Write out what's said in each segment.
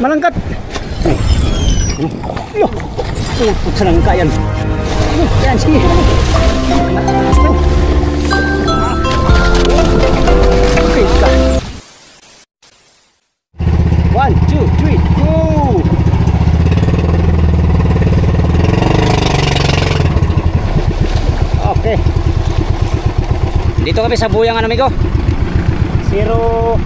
Malangkat. Yo. Putsa ng kayan. Yan, sige. Okay, ka. 1, 2, 3, go! Okay. Dito kami sa buyangan amigo. 04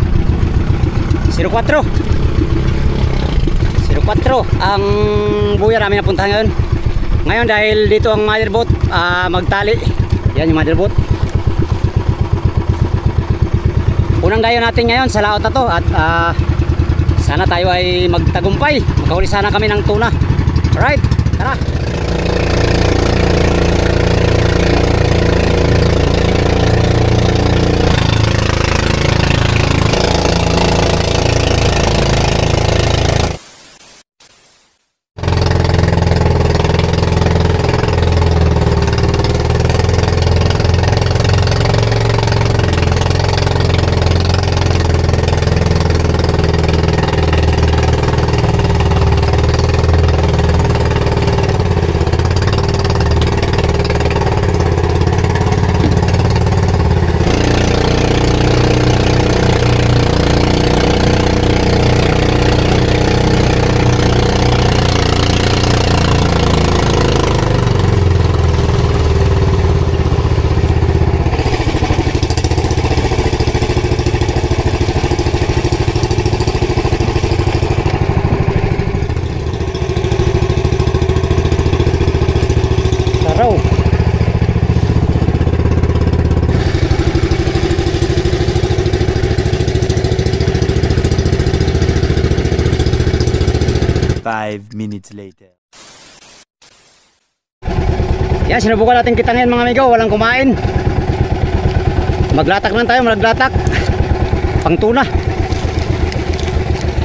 ang buya namin napuntahan ngayon. Ngayon dahil dito ang motherboat magtali. Yan yung motherboat. Unang dayo natin ngayon sa laot na to. At sana tayo ay magtagumpay. Magkahuli sana kami ng tuna. Alright, tara. Minutes later. Yan, sinubukan natin kitangin mga amigo, walang kumain. Maglatak lang tayo, maglatak. Pang tuna.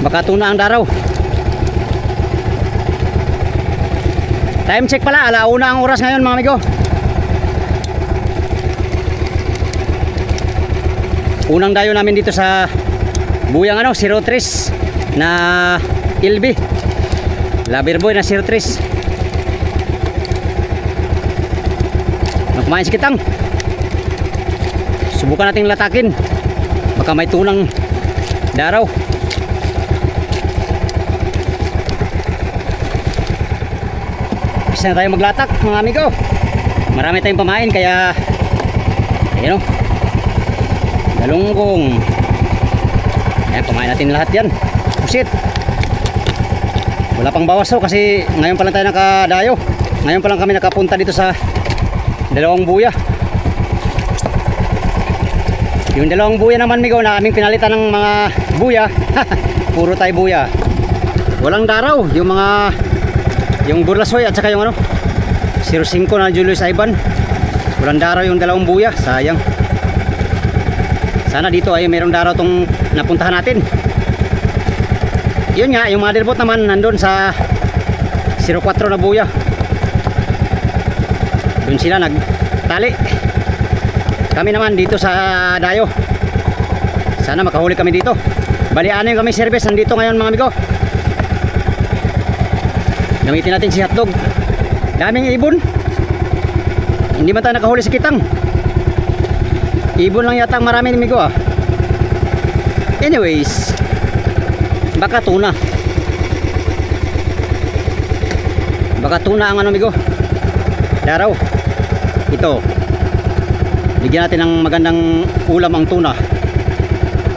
Baka tuna ang daraw. Time check pala, alauna ang oras ngayon mga amigo. Unang dayo namin dito sa buyang 03 na Ilbi. Loverboy na 03. Kumain si kitang. Subukan nating latakin. Baka may tunang daraw. Bisa na tayo maglatak mga amigo. Marami tayong pamain kaya ayun o. Galunggong. Ayan, pamain natin lahat yan. Pusit. Wala pang bawas to kasi ngayon pa lang tayo nakadayo. Ngayon pa lang kami nakapunta dito sa dalawang buya. Yung dalawang buya naman migo na aming pinalitan ng mga buya. Puro tayo buya. Walang daraw. Yung Burlasoy at saka yung 05 na Julius Ivan. Walang daraw yung dalawang buya. Sayang. Sana dito ay mayroong daraw tong napuntahan natin. Yun nga, yung motherboat naman nandun sa 04 na buya. Doon sila nagtali. Kami naman dito sa dayo. Sana makahuli kami dito. Bali, ano yung kami service nandito ngayon mga amigo. Gamitin natin si hotdog. Daming ibon. Hindi man tayo nakahuli sa kitang. Ibon lang yata ang marami amigo ah. Anyways, baka tuna. Baka tuna ang amigo. Daraw. Ito. Bigyan natin ng magandang ulam ang tuna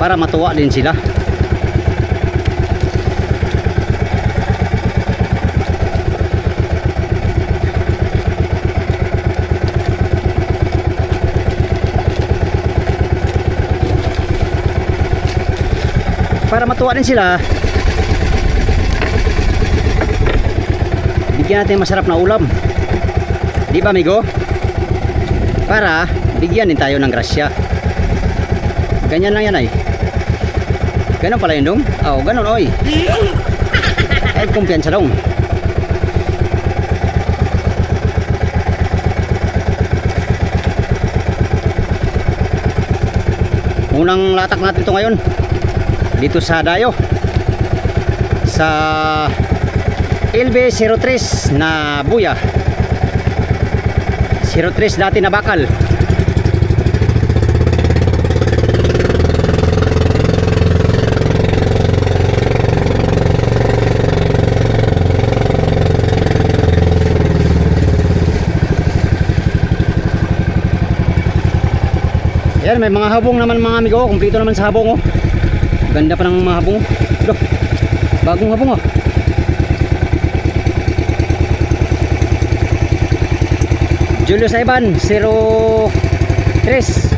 para matuwa din sila. Para matuwa din sila, bigyan natin masarap na ulam. Di ba amigo? Para bigyan din tayo ng grasya. Ganyan lang yan ay. Ganun pala yun dong. Oo, ganun oy. Ay kumpiyansa dong. Unang latak natin ito ngayon dito sa dayo sa LB03 na buya. 03 dati na bakal. Yan, may mga habong naman mga amigo. Kumpleto naman sa habong, oh. Ganda pa ng mga habong. Look, bagong habong, oh. Julius Ivan 03.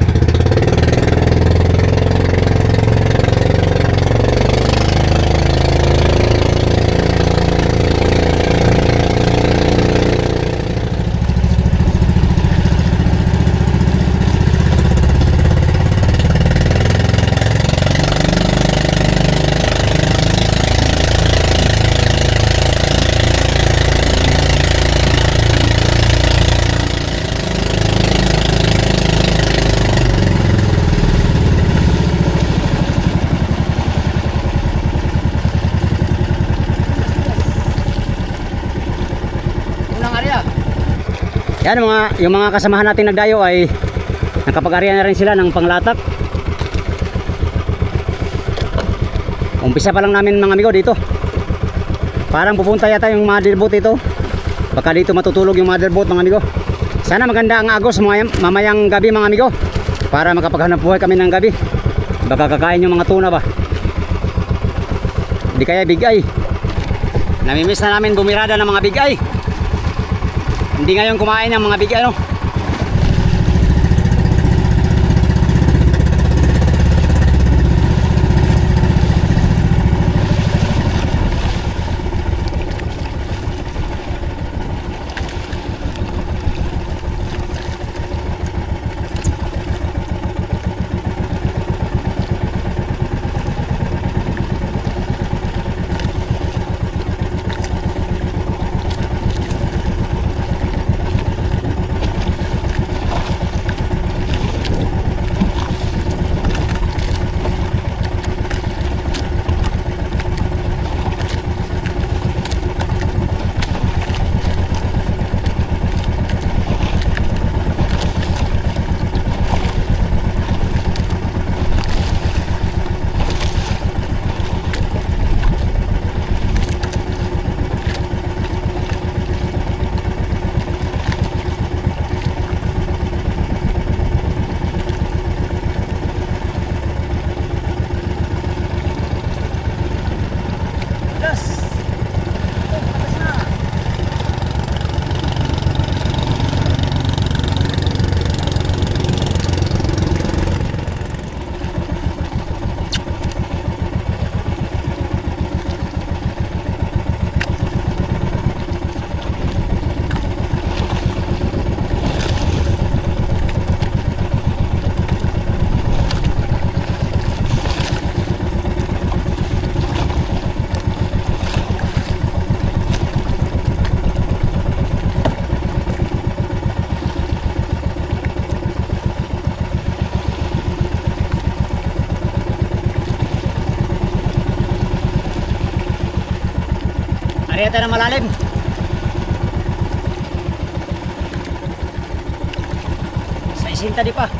Yan, yung mga kasamahan natin nagdayo ay nakapag-arya na rin sila ng panglatak. Umpisa pa lang namin mga amigo dito. Parang pupunta yata yung motherboat ito. Baka dito matutulog yung motherboat mga amigo. Sana maganda ang agos mamayang gabi mga amigo, para makapaghanap buhay kami ng gabi. Baka kakain yung mga tuna ba. Hindi kaya bigay. Namimiss na namin bumirada ng mga bigay. Hindi ngayon kumain ng mga bigay, no? Ariya tayo ng malalim. Sa isinta di pa.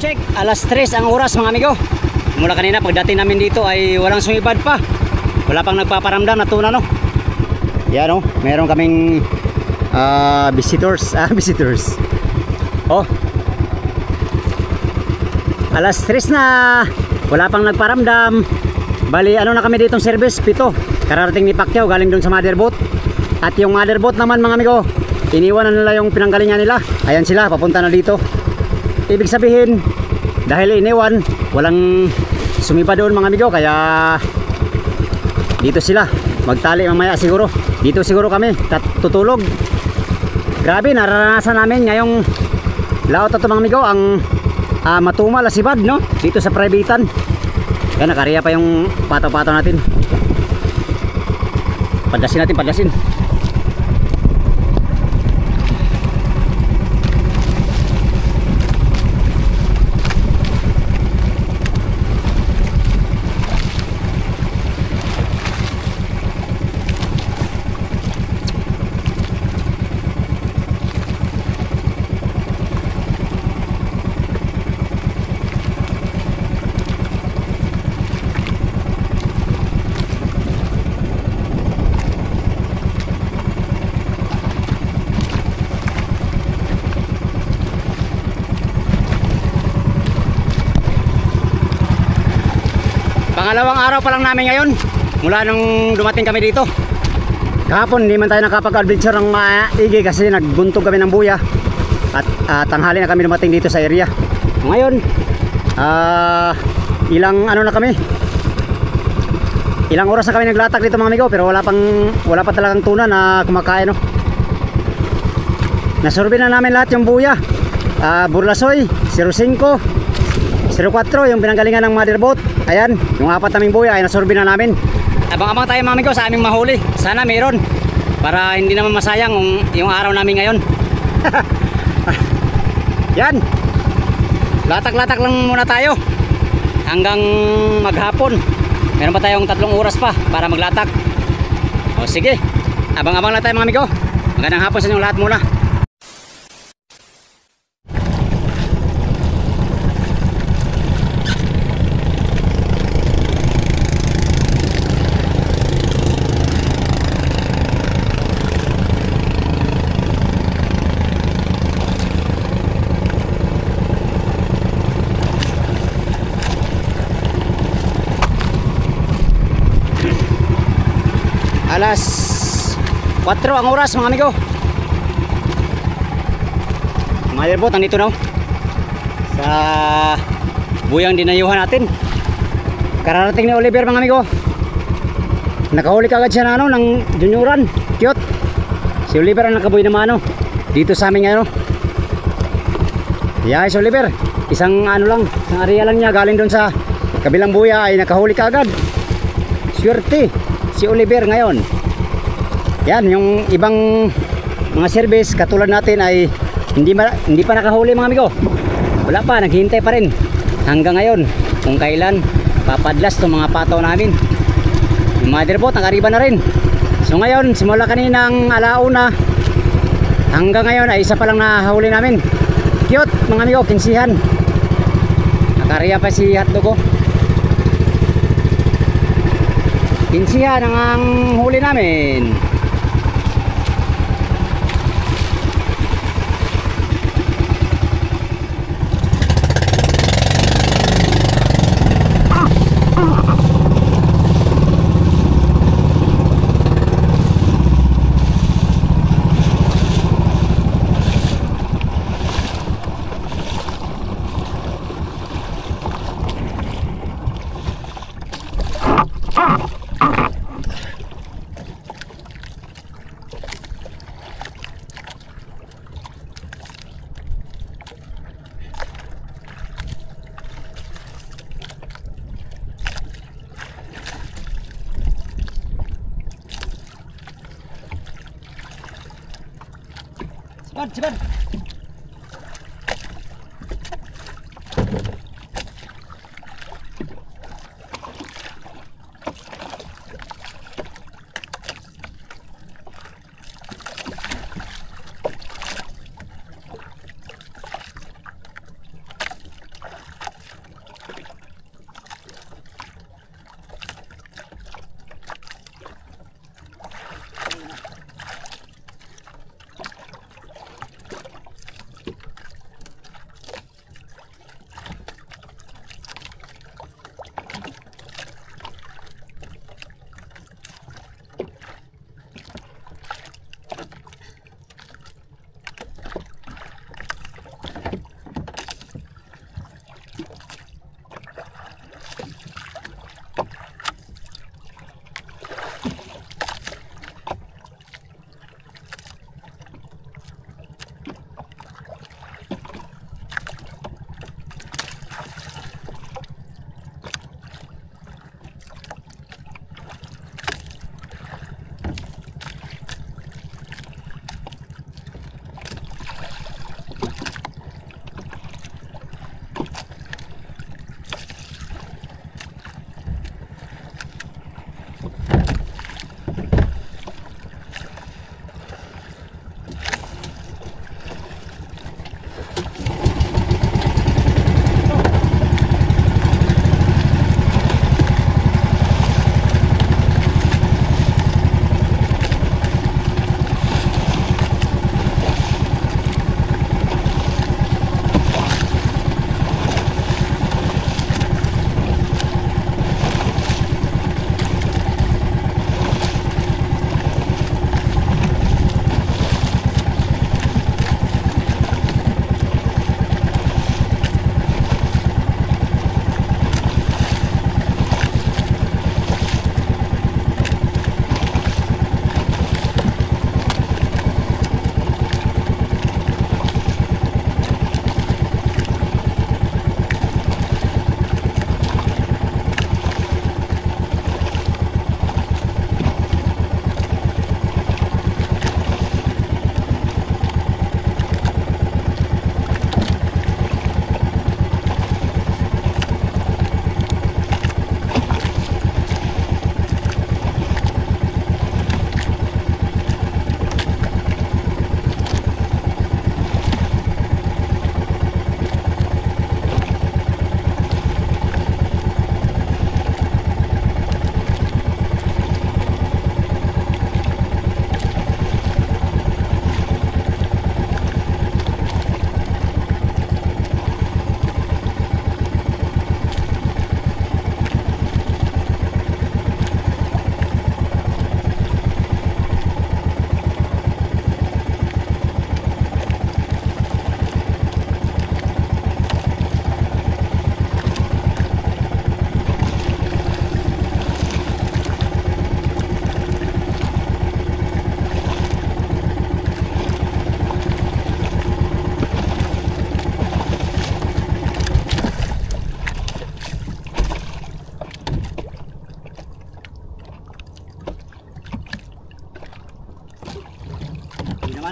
check, alas 3 ang oras mga amigo. Mula kanina pagdating namin dito ay walang sumibad pa. Wala pang nagpaparamdam na tuna, no. Yan, no, meron kaming visitors. Visitors. Oh, alas 3 na, wala pang nagparamdam. Bali, ano na kami ditong service, 7. Kararating ni Pacquiao galing dun sa motherboat. At yung motherboat naman mga amigo, iniwan na nila yung pinanggalingan nila. Ayan sila, papunta na dito. Ibig sabihin, dahil iniwan, walang sumipa doon mga amigo, kaya dito sila magtali mamaya siguro. Dito siguro kami tutulog. Grabe, naranasan namin ngayong laot ito mga amigo, ang matumal asibad, no, dito sa privatean. Kaya nakariya pa yung pataw-pataw natin. Padasin natin, padasin. Pangalawang araw pa lang namin ngayon mula nung dumating kami dito. Kahapon hindi man tayo nakapag-adventure ng maigi kasi nagbuntog kami ng buya. At tanghali na kami dumating dito sa area. Ngayon, ilang oras na kami naglatak dito mga amigo, pero wala pa talagang tuna na kumakain, no. Nasurvey na namin lahat yung buya. Burlasoy, 05, 04 yung pinanggalingan ng motherboat. Ayan, yung 4 naming buya ay nasurvey na namin. Abang-abang tayo mga amigo sa aming mahuli. Sana meron, para hindi naman masayang yung araw namin ngayon. Yan, latak-latak lang muna tayo hanggang maghapon. Meron pa tayong 3 oras pa para maglatak. O sige, abang-abang lang tayo mga amigo. Magandang hapon sa inyong lahat muna. Alas 4 ang oras mga amigo. Motherboat nandito na sa buyang dinayuhan natin. Kararating ni Oliver mga amigo. Nakahuli kagad siya na ng junioran. Cute. Si Oliver ang nakabuhi naman dito sa amin ngayon. Yeah, si Oliver, isang area lang niya galing doon sa kabilang buya ay nakahuli kagad. Swerte si Oliver ngayon. Yan, yung ibang mga service katulad natin ay hindi pa nakahuli mga amigo. Wala pa, naghihintay pa rin hanggang ngayon kung kailan papadlas itong mga pataw namin. Yung motherboat nakariba na rin. So ngayon, simula kaninang alauna hanggang ngayon ay isa pa lang nahuli namin. Cute mga amigo, kinsihan. Nakariya pa si hotdog ko. Kinsihan ang huli namin. Cepat.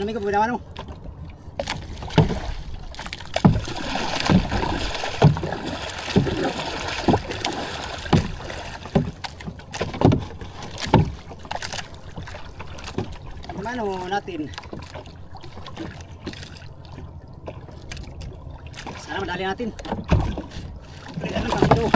Paano amigo? Pagdaman mo. Paano natin? Sana madali natin. Ganun pa ito.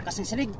Kasing silig.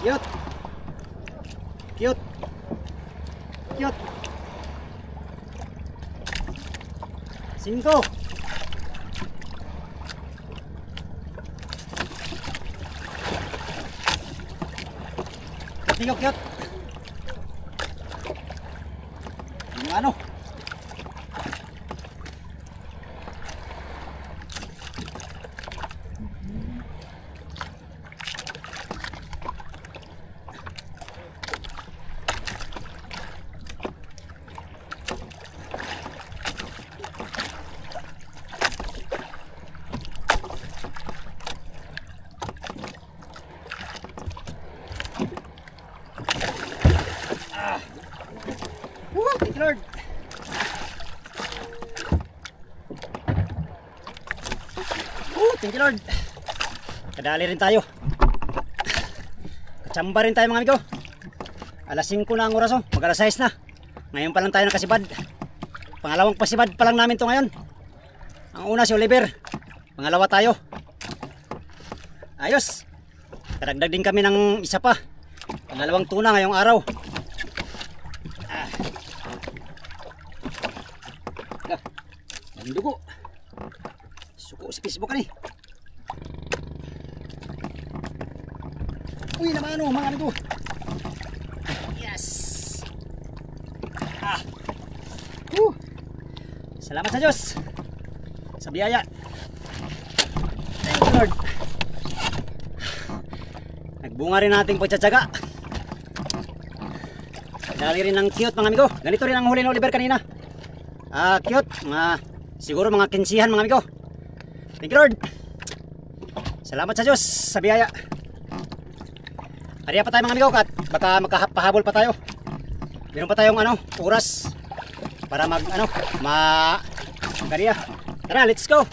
Cute. Cute. Cute. 5. Cute, cute. Yung ano? Thank you, Lord. Thank you, Lord. Kadali rin tayo. Kachamba rin tayo mga amigo. Alas 5 na ang oras, oh. Mag alas 6 na. Ngayon pa lang tayo nakasibad. Pangalawang pasibad pa lang namin to ngayon. Ang una si Oliver. Pangalawa tayo. Ayos. Karagdag din kami ng isa pa. Pangalawang tuna ngayong araw. Ang dugo. Suko sa Facebook ka ni. Uy naman ano mga amigo. Yes. Salamat sa Diyos. Sa biyaya. Thank you Lord. Nagbunga rin nating pagtsatsaga. Dali rin ng cute mga amigo. Ganito rin ang huli ng Oliver kanina. Cute. Siguro mga 15 mga amigo. Thank you Lord. Salamat sa Diyos sa biyaya. Ariya pa tayo mga amigo at baka magkapahabol pa tayo. Meron pa tayong oras para kariya. Tara, let's go.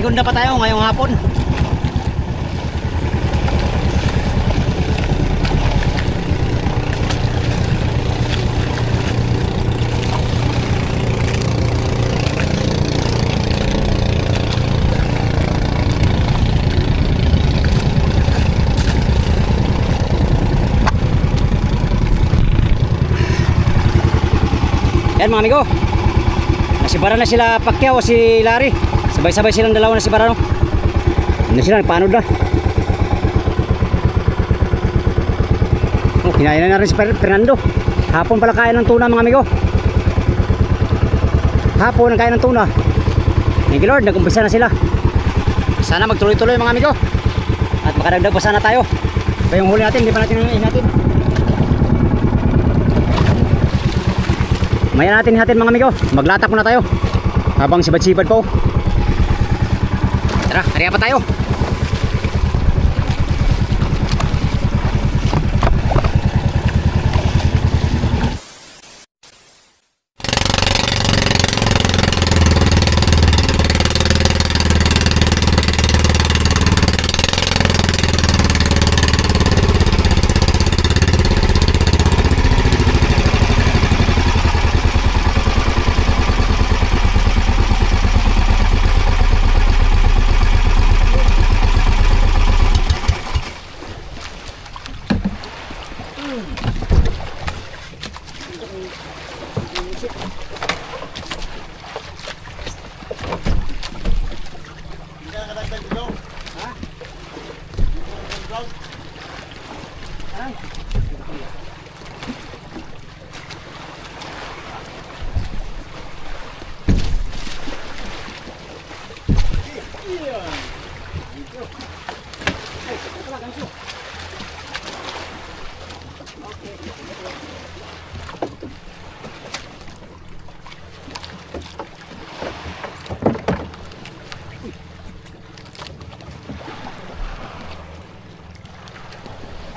segunda pa tayo ngayong hapon. Yan mga amigo, nasibara na sila Pacquiao o si Larry. Sabay-sabay silang dalawa nasibara, no? Ano sila, nagpaanod na. Oh, kinain na rin si Fernando. Hapon pala kaya ng tuna mga amigo. Hapon ang kaya ng tuna. Thank you Lord, nag-umpisa na sila. Sana magtuloy-tuloy mga amigo. At makadagdag pa sana tayo. Pa yung huli natin, hindi pa natin natin. Maya natin hatin mga amigo. Maglatak muna tayo habang sibad-sibad po. Tara, hariya pa tayo.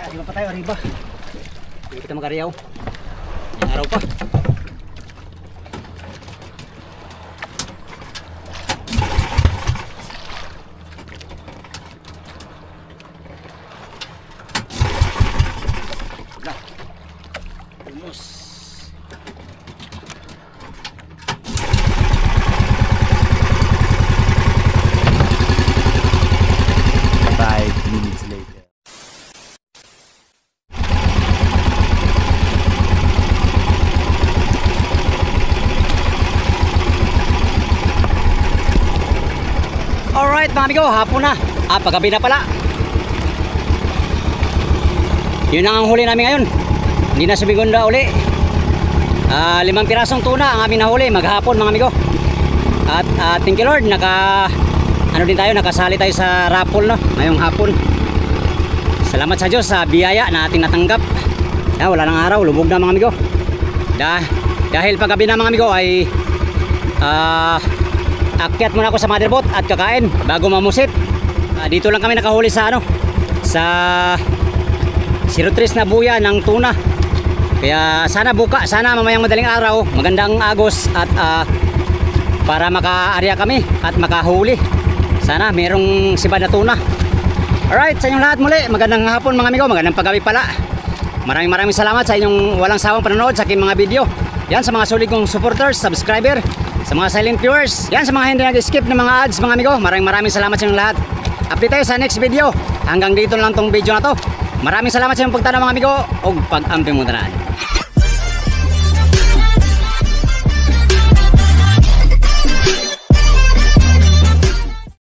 Arriba pa tayo, arriba. Hindi kita mag-ariyaw. Ang araw pa. Almost. 5 minutes later. Alright mga amigo, hapon na. Paggabi na pala. Yun ang huli namin ngayon. Hindi na sumigunda uli. 5 pirasong tuna ang aming nahuli maghapon mga amigo. At thank you Lord, nakasali tayo sa raffle, no, ngayong hapon. Salamat sa Diyos sa biyaya na ating natanggap. Wala nang araw, lubog na mga amigo. Dahil paggabi na mga amigo ay akyat muna ako sa motherboat at kakain bago mamusit. Dito lang kami nakahuli sa sa 03 na buya ng tuna. Kaya sana mamayang madaling araw, magandang agos at para makaarya kami at makahuli. Sana merong sibad na tuna. Alright, sa inyong lahat muli, magandang hapon mga amigo, magandang paggabi pala. Maraming salamat sa inyong walang sawang panonood sa aking mga video. Yan sa mga solid kong supporters, subscriber, sa mga silent viewers, yan sa mga hindi nag-skip ng mga ads mga amigo. Maraming salamat sa inyong lahat. Update tayo sa next video. Hanggang dito lang tong video na to. Maraming salamat sa inyong pagtanaw mga amigo. O pag-amping mo na.